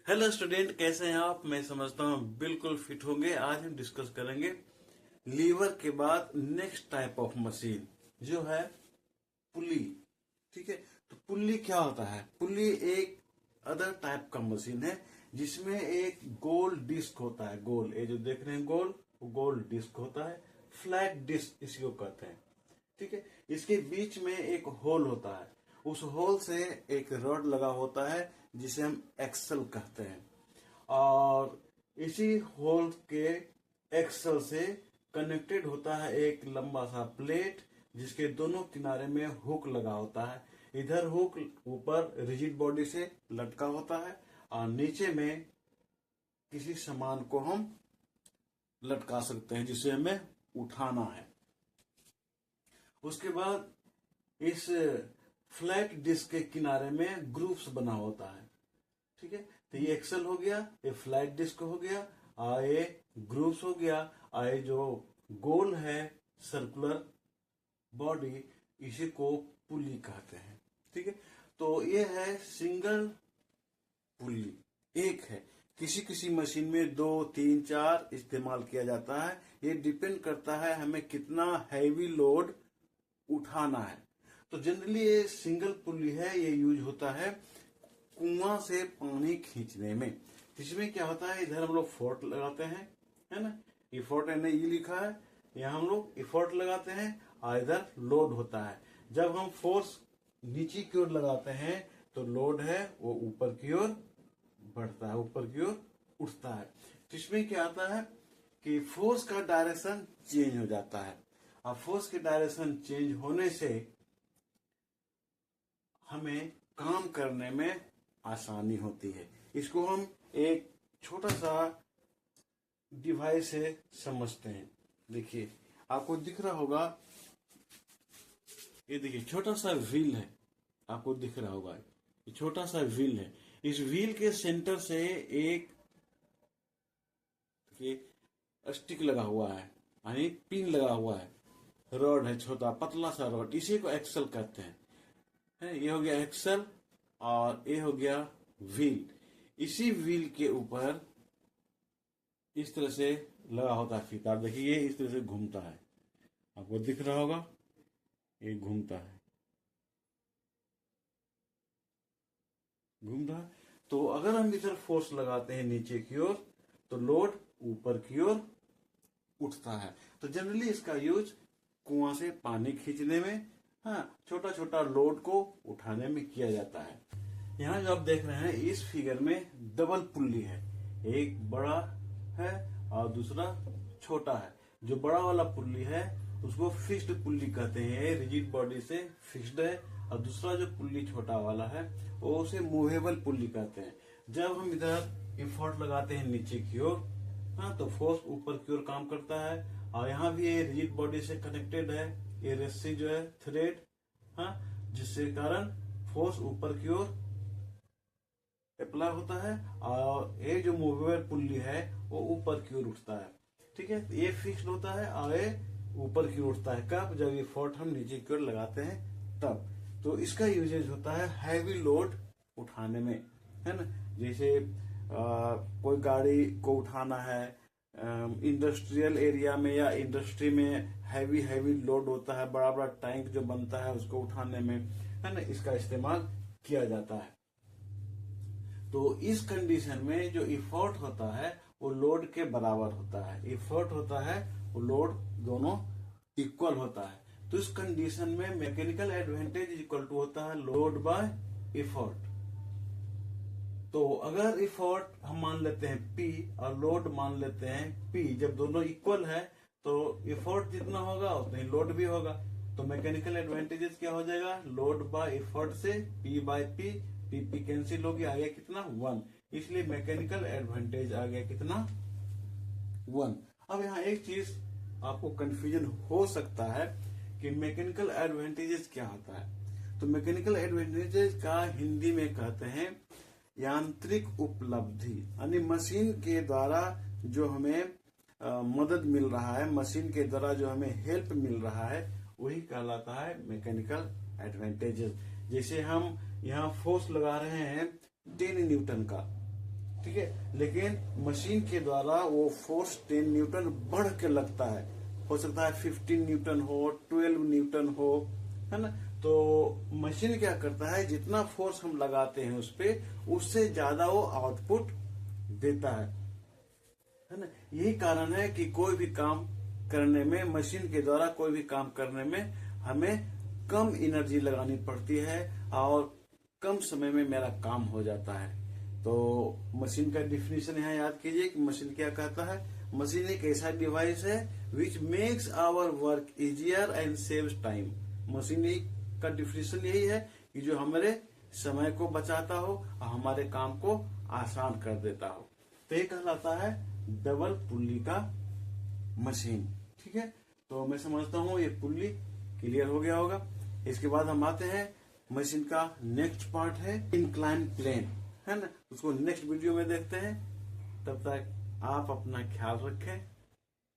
Hello student, कैसे हैं आप? मैं समझता हूँ बिल्कुल फिट होंगे। आज हम डिस्कस करेंगे लीवर के बाद नेक्स्ट टाइप ऑफ मशीन जो है पुली। ठीक है, तो पुली क्या होता है? पुली एक अदर टाइप का मशीन है जिसमें एक गोल डिस्क होता है। गोल, ये जो देख रहे हैं गोल, वो गोल डिस्क होता है। फ्लैट डिस्क इसको कहते हैं। ठीक है, इसके बीच में एक होल होता है। उस होल से एक रॉड लगा होता है जिसे हम एक्सल कहते हैं। और इसी होल के एक्सल से कनेक्टेड होता है एक लंबा सा प्लेट जिसके दोनों किनारे में हुक लगा होता है। इधर हुक ऊपर रिजिड बॉडी से लटका होता है और नीचे में किसी सामान को हम लटका सकते हैं जिसे हमें उठाना है। उसके बाद इस फ्लैट डिस्क के किनारे में ग्रूव्स बना होता है। ठीक है, तो ये एक्सल हो गया, ये फ्लैट डिस्क हो गया, और ये ग्रूव्स हो गया, और ये जो गोल है सर्कुलर बॉडी, इसी को पुली कहते हैं। ठीक है, तो ये है सिंगल पुली, एक है। किसी किसी मशीन में 2, 3, 4 इस्तेमाल किया जाता है। ये डिपेंड करता है हमें कितना हैवी लोड उठाना है। तो जनरली ये सिंगल पुली है, ये यूज होता है कुआं से पानी खींचने में। इसमें क्या होता है, इधर हम लोग फोर्ट लगाते हैं, है ना। ये फोर्ट है ना, ये लिखा है, यहाँ हम लोग इफोर्ट लगाते हैं और इधर लोड होता है। जब हम फोर्स नीचे की ओर लगाते हैं तो लोड है वो ऊपर की ओर बढ़ता है, ऊपर की ओर उठता है। तो इसमें क्या आता है कि फोर्स का डायरेक्शन चेंज हो जाता है, और फोर्स के डायरेक्शन चेंज होने से हमें काम करने में आसानी होती है। इसको हम एक छोटा सा डिवाइस से समझते हैं। देखिए, आपको दिख रहा होगा, ये देखिए छोटा सा व्हील है, आपको दिख रहा होगा, ये छोटा सा व्हील है। इस व्हील के सेंटर से एक स्टिक लगा हुआ है, यानी पिन लगा हुआ है, रॉड है, छोटा पतला सा रॉड, इसी को एक्सल कहते हैं। ये हो गया एक्सल और ये हो गया व्हील। इसी व्हील के ऊपर इस तरह से लगा होता है फीता। देखिए ये इस तरह से घूमता है, आपको दिख रहा होगा, ये घूमता है, घूम रहा है। तो अगर हम इधर फोर्स लगाते हैं नीचे की ओर तो लोड ऊपर की ओर उठता है। तो जनरली इसका यूज कुआं से पानी खींचने में, हाँ, छोटा छोटा लोड को उठाने में किया जाता है। यहाँ जो आप देख रहे हैं इस फिगर में डबल पुल्ली है, एक बड़ा है और दूसरा छोटा है। जो बड़ा वाला पुल्ली है उसको फिक्स्ड पुल्ली कहते हैं, रिजिड बॉडी से फिक्स्ड है, और दूसरा जो पुल्ली छोटा वाला है वो उसे मूवेबल पुल्ली कहते हैं। जब हम इधर इफोर्ट लगाते हैं नीचे की ओर, हाँ, तो फोर्स ऊपर की ओर काम करता है, और यहाँ भी ये रिजिड बॉडी से कनेक्टेड है, ये रस्सी जो है थ्रेड, हाँ, जिसके कारण फोर्स ऊपर की ओर अप्लाई होता है, और ये जो मूवेबल पुल्ली है वो ऊपर की ओर उठता है। ठीक है, ये फिक्स्ड होता है और ये ऊपर की ओर उठता है। कब? जब ये फोर्ट हम नीचे की ओर लगाते हैं तब। तो इसका यूजेज होता है हैवी लोड उठाने में, है ना। जैसे कोई गाड़ी को उठाना है इंडस्ट्रियल एरिया में या इंडस्ट्री में, हैवी हैवी लोड होता है, बड़ा बड़ा टैंक जो बनता है उसको उठाने में, है ना, इसका इस्तेमाल किया जाता है। तो इस कंडीशन में जो इफोर्ट होता है वो लोड के बराबर होता है। इफोर्ट होता है वो लोड दोनों इक्वल होता है। तो इस कंडीशन में मैकेनिकल एडवांटेज इक्वल टू होता है लोड बाय इफोर्ट। तो अगर इफोर्ट हम मान लेते हैं P और लोड मान लेते हैं P, जब दोनों इक्वल है तो इफोर्ट जितना होगा उतना ही लोड भी होगा। तो मैकेनिकल एडवांटेजेस क्या हो जाएगा, लोड बाय इफोर्ट से P by P, P cancel हो गया, आ गया कितना 1, इसलिए मैकेनिकल एडवांटेज आ गया कितना 1। अब यहाँ एक चीज आपको कंफ्यूजन हो सकता है कि मैकेनिकल एडवांटेजेस क्या होता है। तो मैकेनिकल एडवांटेजेस का हिंदी में कहते हैं यांत्रिक उपलब्धि, यानी मशीन के द्वारा जो हमें मदद मिल रहा है, मशीन के द्वारा जो हमें हेल्प मिल रहा है, वही कहलाता है मैकेनिकल एडवांटेजेस। जैसे हम यहाँ फोर्स लगा रहे हैं 10 न्यूटन का, ठीक है, लेकिन मशीन के द्वारा वो फोर्स 10 न्यूटन बढ़ के लगता है। हो सकता है 15 न्यूटन हो, 12 न्यूटन हो, है ना। तो मशीन क्या करता है, जितना फोर्स हम लगाते हैं उस पे, उससे ज्यादा वो आउटपुट देता है ना। यही कारण है कि कोई भी काम करने में, मशीन के द्वारा कोई भी काम करने में हमें कम एनर्जी लगानी पड़ती है और कम समय में मेरा काम हो जाता है। तो मशीन का डिफिनीशन यहाँ याद कीजिए कि मशीन क्या कहता है। मशीन एक ऐसा डिवाइस है which makes our work easier and saves time. Machine का डिफिनीशन यही है कि जो हमारे समय को बचाता हो और हमारे काम को आसान कर देता हो। तो ये कहलाता है डबल पुल्ली का मशीन। ठीक है, तो मैं समझता हूँ ये पुल्ली क्लियर हो गया होगा। इसके बाद हम आते हैं मशीन का नेक्स्ट पार्ट है इंक्लाइन प्लेन, है ना। उसको नेक्स्ट वीडियो में देखते हैं। तब तक आप अपना ख्याल रखें।